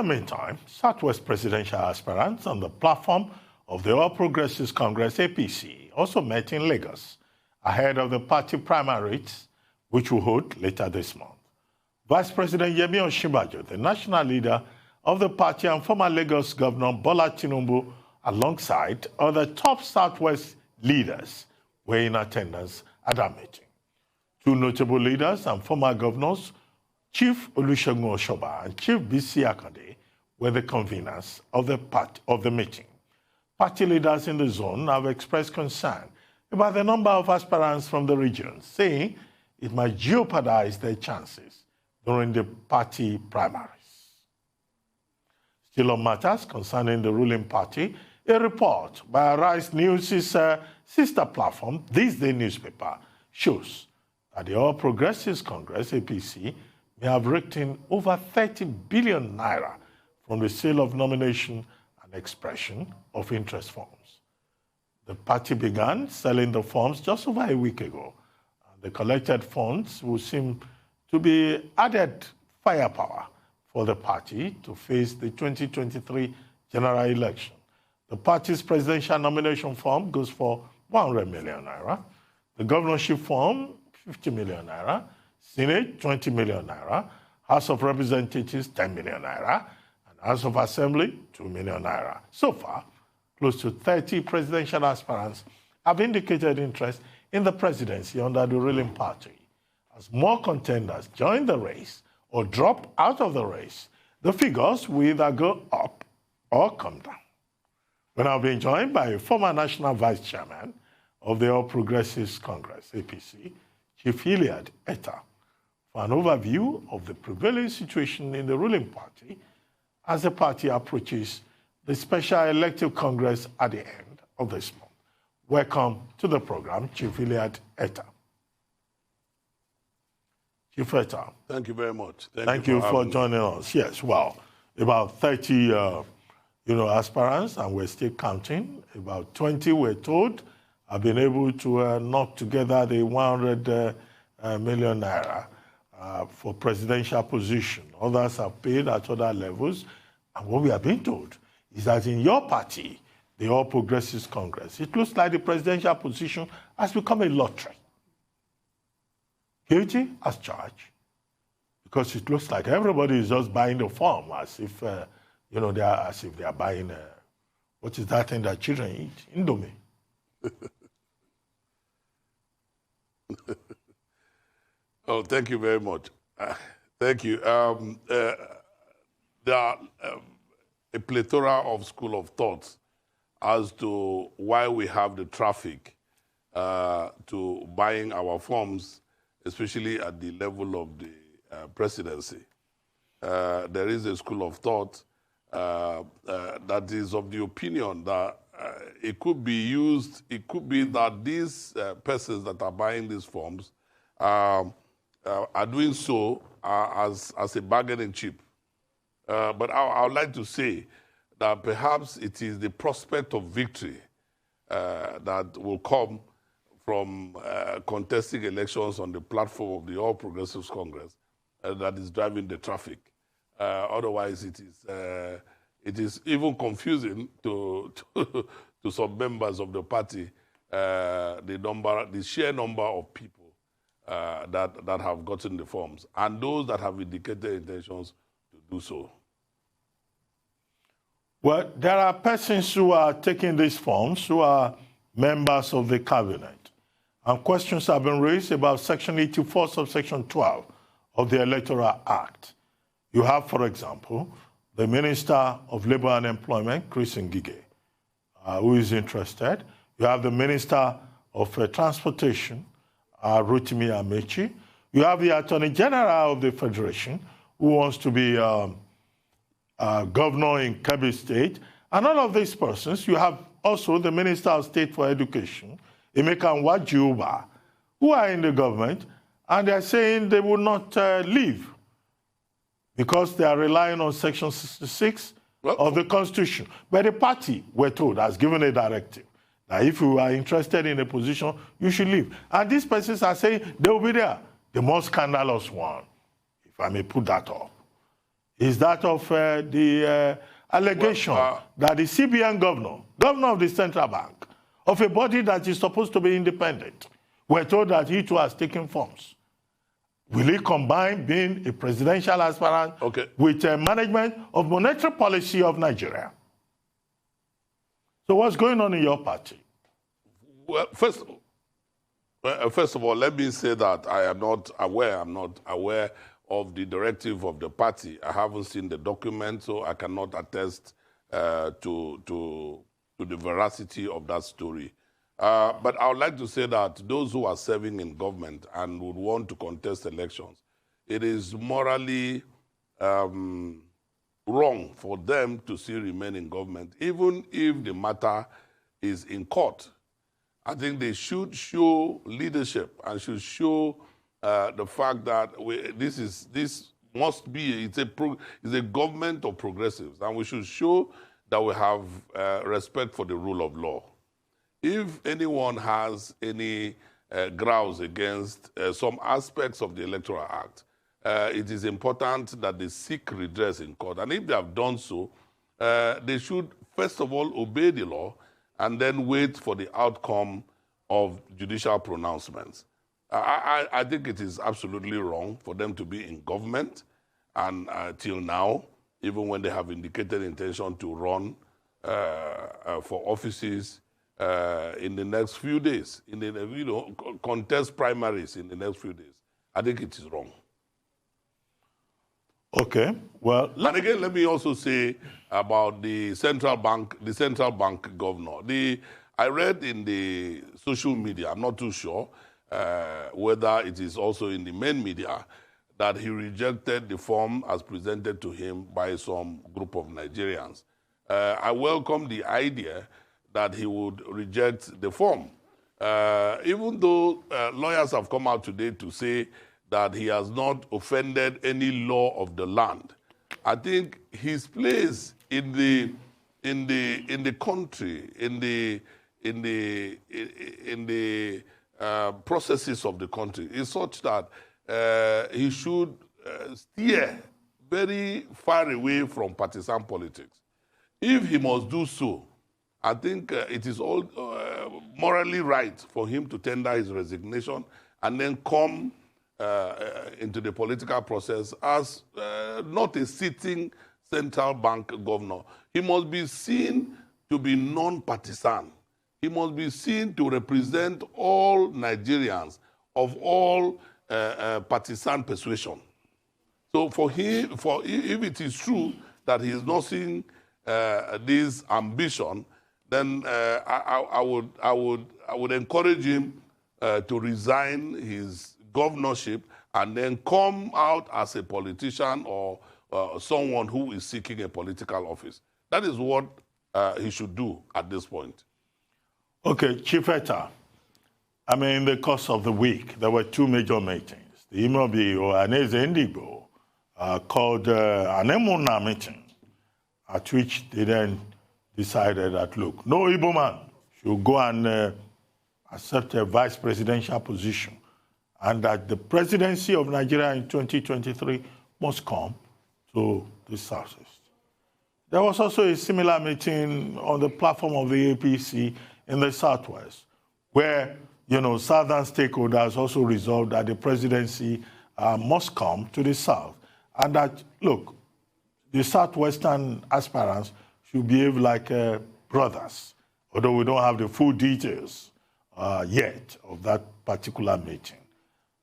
the meantime, Southwest presidential aspirants on the platform of the All Progressives Congress APC also met in Lagos ahead of the party primaries, which will hold later this month. Vice President Yemi Osinbajo, the national leader of the party and former Lagos Governor Bola Tinubu, alongside other top Southwest leaders, were in attendance at that meeting. Two notable leaders and former governors, Chief Olusegun Oshoba and Chief B.C. Akande, were the conveners of the meeting. Party leaders in the zone have expressed concern about the number of aspirants from the region, saying it might jeopardize their chances during the party primaries. Still on matters concerning the ruling party, a report by Arise News' sister platform, This Day newspaper, shows that the All Progressives Congress, APC, may have raked in over 30 billion naira from the sale of nomination and expression of interest forms. The party began selling the forms just over a week ago, and the collected funds will seem to be added firepower for the party to face the 2023 general election. The party's presidential nomination form goes for 100 million naira, the governorship form 50 million naira, Senate 20 million naira, House of Representatives 10 million naira, and House of Assembly 2 million naira. So far, close to 30 presidential aspirants have indicated interest in the presidency under the ruling party. As more contenders join the race or drop out of the race, the figures will either go up or come down. We're now being joined by a former National Vice Chairman of the All Progressives Congress, APC, Chief Hilliard Etta, for an overview of the prevailing situation in the ruling party as the party approaches the special elective Congress at the end of this month. Welcome to the program, Chief Hilliard Etta. Chief Etta. Thank you very much. Thank you for joining us. Yes, well, about 30 aspirants, and we're still counting. About 20, we're told, have been able to knock together the 100 million naira for presidential position. Others have paid at other levels. And what we have been told is that in your party, the All Progressives Congress, it looks like the presidential position has become a lottery. Guilty as charged, because it looks like everybody is just buying the form as if, they are buying, what is that thing that children eat? Indomie. Oh, thank you very much. Thank you. There are a plethora of school of thoughts as to why we have the traffic to buying our forms, especially at the level of the presidency. There is a school of thought that is of the opinion that it could be used, it could be that these persons that are buying these forms are doing so as a bargaining chip. But I would like to say that perhaps it is the prospect of victory that will come from contesting elections on the platform of the All Progressives Congress that is driving the traffic. Otherwise, it is even confusing to some members of the party the sheer number of people that have gotten the forms and those that have indicated intentions to do so. Well, there are persons who are taking these forms who are members of the cabinet. And questions have been raised about Section 84, subsection 12 of the Electoral Act. You have, for example, the Minister of Labor and Employment, Chris Ngige, who is interested. You have the Minister of Transportation, Rotimi Amechi. You have the Attorney General of the Federation, who wants to be governor in Kebbi State. And all of these persons, you have also the Minister of State for Education, Emeka Nwajuba, who are in the government, and they're saying they will not leave because they are relying on Section 66 of the Constitution. But the party, we're told, has given a directive that if you are interested in a position, you should leave. And these persons are saying they will be there. The most scandalous one, if I may put that up, is that of the allegation that the CBN governor of the central bank, of a body that is supposed to be independent, we're told that he too has taken forms. Will he combine being a presidential aspirant with management of monetary policy of Nigeria? So what's going on in your party? Well, first of all, let me say that I'm not aware of the directive of the party. I haven't seen the document, so I cannot attest to the veracity of that story. But I would like to say that those who are serving in government and would want to contest elections, it is morally wrong for them to still remain in government, even if the matter is in court. I think they should show leadership and should show the fact that this must be, it's a government of progressives, and we should show that we have respect for the rule of law. If anyone has any grounds against some aspects of the Electoral Act, it is important that they seek redress in court. And if they have done so, they should, first of all, obey the law and then wait for the outcome of judicial pronouncements. I think it is absolutely wrong for them to be in government, and till now, even when they have indicated intention to run for offices in the next few days, contest primaries in the next few days, I think it is wrong. Okay, well, and again, let me also say about the central bank governor. I read in the social media, I'm not too sure whether it is also in the main media, that he rejected the form as presented to him by some group of Nigerians. I welcome the idea that he would reject the form, even though lawyers have come out today to say that he has not offended any law of the land. I think his place in the country, in the processes of the country is such that he should steer very far away from partisan politics. If he must do so, I think it is all morally right for him to tender his resignation and then come into the political process as not a sitting central bank governor. He must be seen to be non-partisan. He must be seen to represent all Nigerians of all partisan persuasion. So for him, if it is true that he is not seeing this ambition, then I would encourage him to resign his governorship and then come out as a politician or someone who is seeking a political office. That is what he should do at this point. Okay, Chief Etta, I mean, in the course of the week, there were two major meetings. The Imobi Ohaneze Ndigbo called an Emuna meeting, at which they then decided that, look, no Igbo man should go and accept a vice presidential position, and that the presidency of Nigeria in 2023 must come to the Southeast. There was also a similar meeting on the platform of the APC in the Southwest, where, Southern stakeholders also resolved that the presidency must come to the South, and that, look, the Southwestern aspirants should behave like brothers, although we don't have the full details yet of that particular meeting.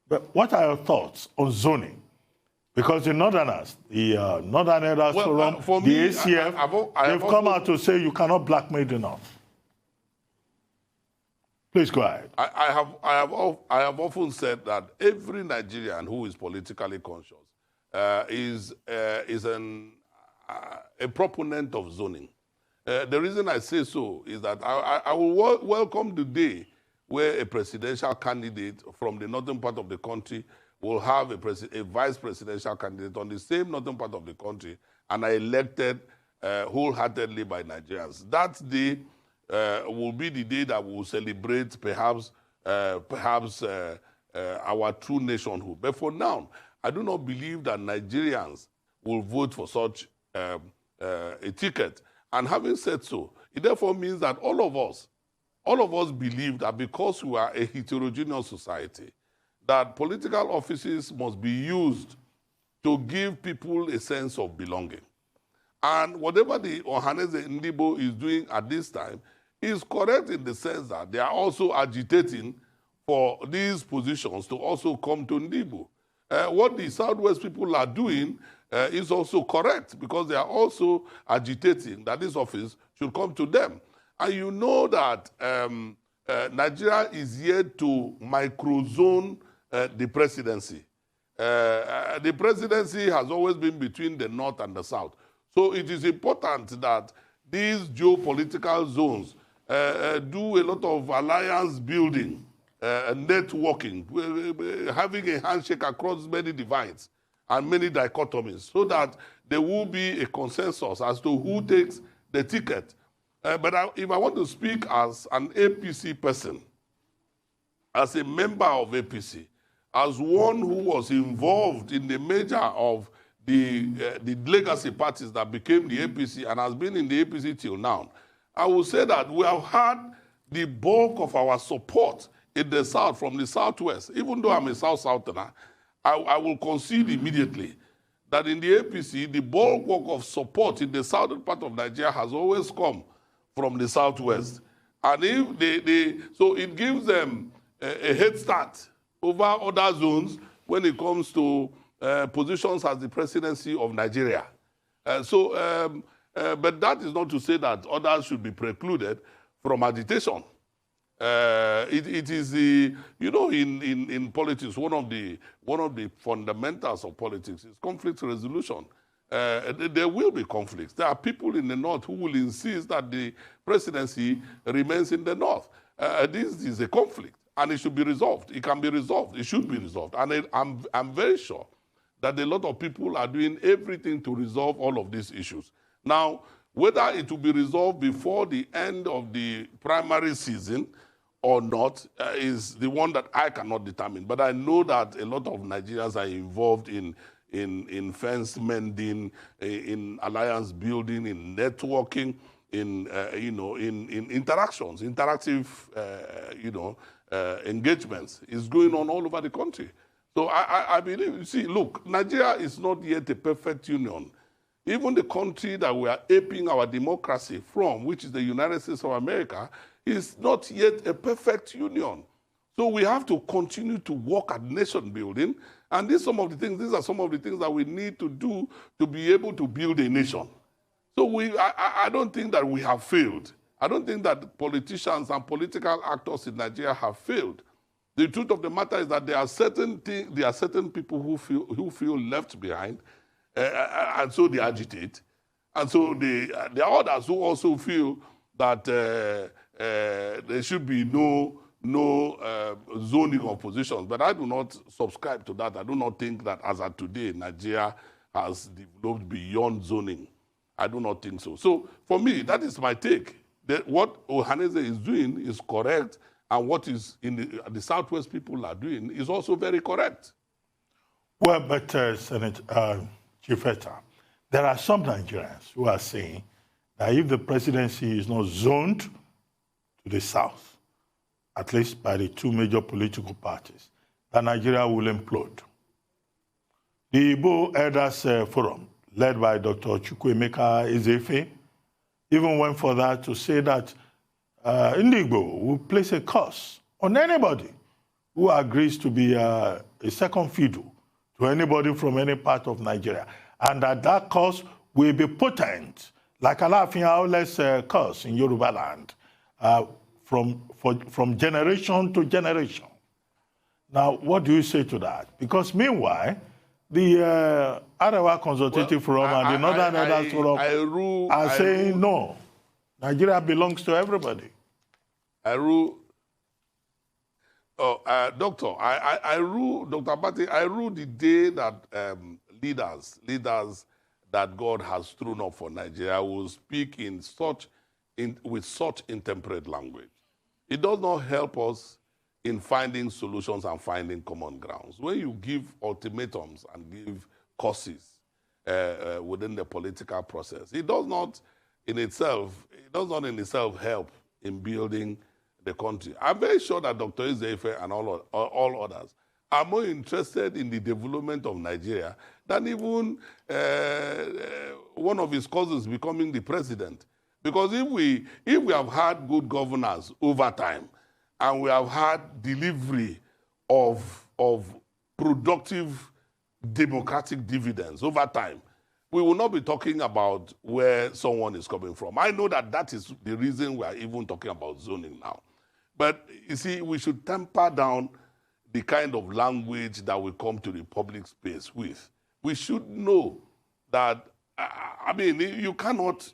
But what are your thoughts on zoning? Because the Northerners, the Northern Elders Forum, the ACF, they've come out to say you cannot blackmail the North. Please go ahead. I have often said that every Nigerian who is politically conscious is a proponent of zoning. The reason I say so is that I will welcome the day where a presidential candidate from the northern part of the country will have a vice presidential candidate on the same northern part of the country and are elected wholeheartedly by Nigerians. That day will be the day that we will celebrate perhaps our true nationhood. But for now, I do not believe that Nigerians will vote for such a ticket. And having said so, it therefore means that all of us believe that because we are a heterogeneous society, that political offices must be used to give people a sense of belonging. And whatever the Ohaneze Ndibo is doing at this time is correct in the sense that they are also agitating for these positions to also come to Ndibo. What the Southwest people are doing is also correct because they are also agitating that this office should come to them. And you know that Nigeria is yet to microzone the presidency. The presidency has always been between the North and the South. So it is important that these geopolitical zones do a lot of alliance building, networking, having a handshake across many divides and many dichotomies so that there will be a consensus as to who takes the ticket. But if I want to speak as an APC person, as a member of APC, as one who was involved in the merger of the legacy parties that became the APC and has been in the APC till now, I will say that we have had the bulk of our support in the South, from the Southwest. Even though I'm a South-Southerner, I will concede immediately that in the APC, the bulk of support in the southern part of Nigeria has always come from the Southwest. And so it gives them a head start over other zones when it comes to positions as the presidency of Nigeria. But that is not to say that others should be precluded from agitation. It is the, you know, in politics, one of the fundamentals of politics is conflict resolution. There will be conflicts. There are people in the North who will insist that the presidency remains in the North. This is a conflict, and it should be resolved. It can be resolved. It should be resolved. And I'm very sure that a lot of people are doing everything to resolve all of these issues. Now, whether it will be resolved before the end of the primary season or not is the one that I cannot determine. But I know that a lot of Nigerians are involved in fence mending, in alliance building, in networking, in interactions, interactive, engagements. Is going on all over the country. So I believe, you see, look, Nigeria is not yet a perfect union. Even the country that we are aping our democracy from, which is the United States of America, is not yet a perfect union. So we have to continue to work at nation building. And these are some of the things that we need to do to be able to build a nation. So I don't think that we have failed. I don't think that politicians and political actors in Nigeria have failed. The truth of the matter is that there are certain people who feel left behind, and so they agitate. And so there are others who also feel that there should be no zoning of positions. But I do not subscribe to that. I do not think that as of today, Nigeria has developed beyond zoning. I do not think so. So for me, that is my take. That what Ohaneze is doing is correct, and what is in the Southwest people are doing is also very correct. Well, but Chief Etta, there are some Nigerians who are saying that if the presidency is not zoned to the South, at least by the two major political parties, that Nigeria will implode. The Igbo Elders Forum, led by Dr. Chukwuemeka Ezefe, even went further to say that Igbo will place a curse on anybody who agrees to be a second fiddle to anybody from any part of Nigeria, and that curse will be potent, like Alaafin Aole's curse in Yoruba land, from generation to generation. Now, what do you say to that? Because meanwhile, the Arewa Consultative Forum and the Northern Elders Forum are saying no, Nigeria belongs to everybody. Doctor, Dr. Abati, I rule the day that leaders that God has thrown up for Nigeria will speak with such intemperate language. It does not help us in finding solutions and finding common grounds. When you give ultimatums and give causes, within the political process. It does not in itself help in building the country. I'm very sure that Dr. Ezeife and all others are more interested in the development of Nigeria than even one of his cousins becoming the president. Because if we have had good governance over time, and we have had delivery of productive democratic dividends over time, we will not be talking about where someone is coming from. I know that that is the reason we are even talking about zoning now. But you see, we should temper down the kind of language that we come to the public space with. We should know that, I mean, you cannot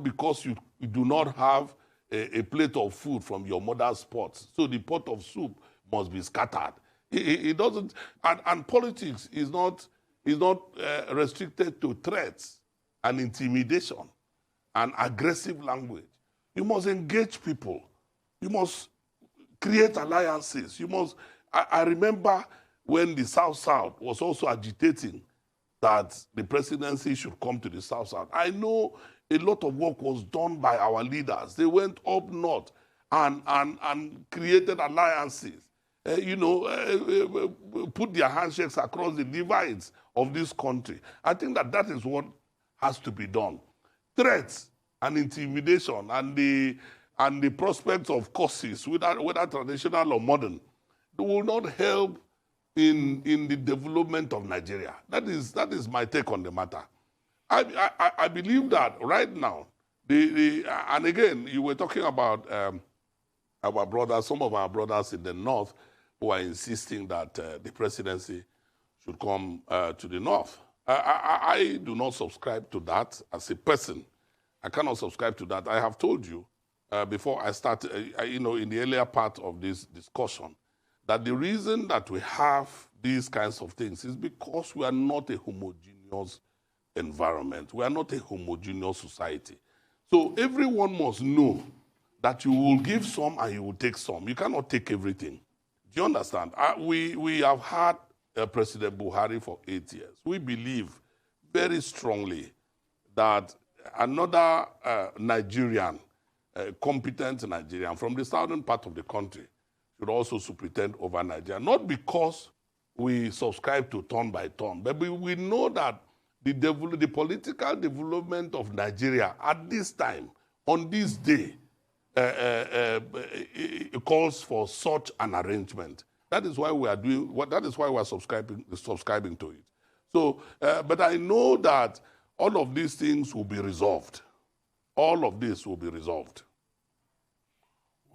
because you do not have a plate of food from your mother's pot, so the pot of soup must be scattered. It doesn't, and politics is not restricted to threats and intimidation and aggressive language. You must engage people. You must create alliances. You must. I remember when the South-South was also agitating that the presidency should come to the South-South. I know a lot of work was done by our leaders. They went up north and created alliances. Put their handshakes across the divides of this country. I think that is what has to be done. Threats and intimidation and the prospects of causes, whether traditional or modern, will not help in the development of Nigeria. That is my take on the matter. I believe that right now, and again, you were talking about our brothers, some of our brothers in the north who are insisting that the presidency should come to the north. I do not subscribe to that as a person. I cannot subscribe to that. I have told you before I start, in the earlier part of this discussion, that the reason that we have these kinds of things is because we are not a homogeneous environment. We are not a homogeneous society. So everyone must know that you will give some and you will take some. You cannot take everything. Do you understand? We have had President Buhari for 8 years. We believe very strongly that another Nigerian, competent Nigerian from the southern part of the country should also superintend over Nigeria. Not because we subscribe to turn by turn, but we know that the political development of Nigeria at this time, on this day, it calls for such an arrangement. That is why we are doing. That is why we are subscribing to it. So, but I know that all of these things will be resolved. All of this will be resolved.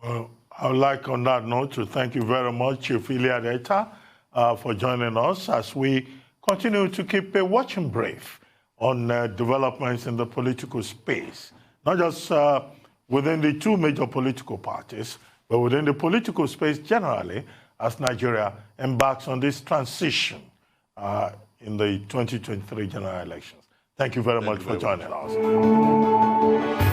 Well, I would like on that note to thank you very much, Chief Hilliard Etta, for joining us as we continue to keep a watching brief on developments in the political space, not just within the two major political parties, but within the political space generally, as Nigeria embarks on this transition in the 2023 general elections. Thank you very much for joining us.